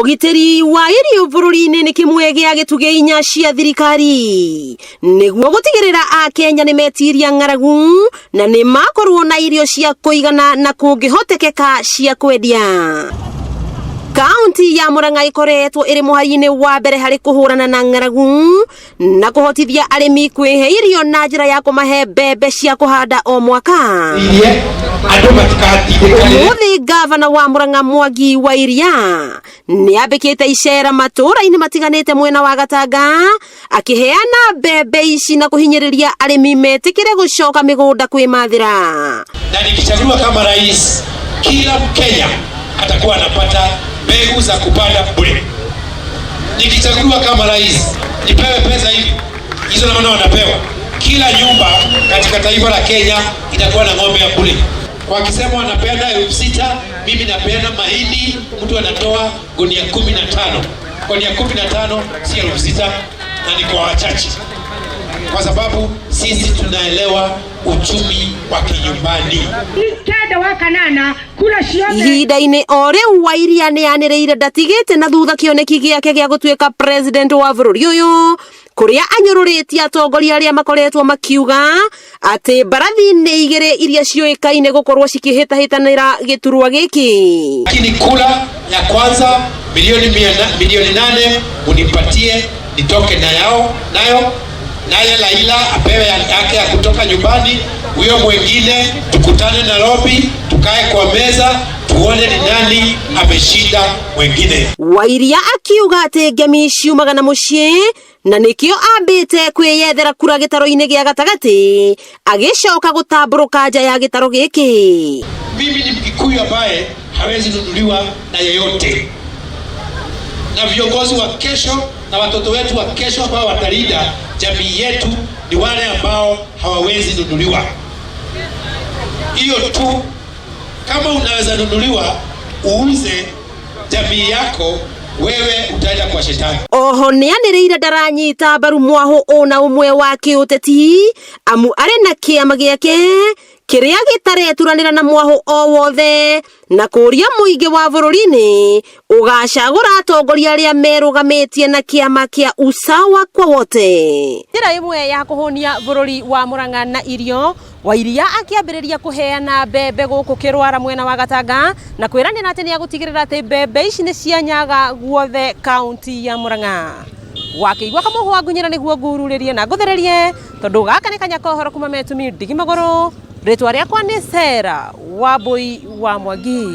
Ugitiri wa irio bururi-ini ni kimwe gia gituge inya cia thirikari niguo gutigirira a Kenya ni metiria ng'aragu na ni makorwo na irio cia kuigana na kungihotekeka cia kwendia. Kaunti ya Murang'a ikoretwo iri muhari-ini wa mbere hari kuhurana na ng'aragu na kuhotithia arimi kwihe irio na njira ya kumahe mbembe cia kuhanda o mwaka. Umuthi gavana wa Murang'a Mwangi wa Iria ni ambikite icera matura-ini matiganite mwena wa Gatanga akiheana mbembe ici na kuhinyiriria arimi metikire gucoka migunda kwimathira. Na nikichaguliwa kama rais, kila Mkenya atakuwa anapata mbegu za kupanda bure. Nikichaguliwa kama rais, nipewe pesa hivi, hizo na maana wanapewa. Kila nyumba katika taifa la Kenya itakuwa na ng'ombe ya bure. Wakisema wanapenda 6,000, mimi napenda mahindi, mtu anatoa gunia 15. Gunia 15 si 6,000 na ni kwa wachache. Kwa sababu sisi tunaelewa uchumi wa kinyumbani. Ihinda-ini o riu wa Iria ni anireire ndatigite na thutha kioneki giake gia gutuika president wa bururi uyu kuria anyururitie atongoria aria makoretwo makiuga ati mbarathi ni igire iria cioikaine gukorwo cikihitahitanira giturwa giki. Lakini kula ya kwanza milioni 8 unipatie nitoke nayo naye Laila apewe yake ya kutoka nyumbani. Huyo mwingine tukutane Nairobi, tukae kwa meza tuone ni nani ameshinda mwingine. Wa Iria akiuga ati ngemi ciumaga na mucii na nikio ambite kwiyethera kura gitaro-ini gia gatagati agicoka gutamburuka nja ya gitaro giki. Mimi ni Mkikuyu ambaye hawezi nunuliwa na yeyote, na viongozi wa kesho na watoto wetu wa kesho ambao watalinda jamii yetu ni wale ambao hawawezi nunuliwa. Hiyo tu. Kama unaweza nunuliwa uuze jamii yako, wewe utaenda kwa shetani. Oho ni anireire ndaranyita mbaru mwaho ona umwe wa kiuteti amu ari na kiama giake kiria gitareturanira na mwaho o wothe na kuria muingi wa bururi-ini ugacagura atongoria aria merugamitie na kiama kia usawa kwa wote. Njira imwe ya kuhonia bururi wa Murang'a na irio, wa Iria akiambiriria kuheana mbembe guku Kirwara mwena wa Gatanga na kwiranira ati ni agutigirira ati mbembe ici ni cianyaga guothe kaunti ya Murang'a. Wakiigua kamuhwa ngunyira niguo ngururirie na nguthererie tondu gaka ni kanya kohoro kuma Metumi Ndigi Maguru. Ritwa riakwa ni Sera Wambui wa Mwangi.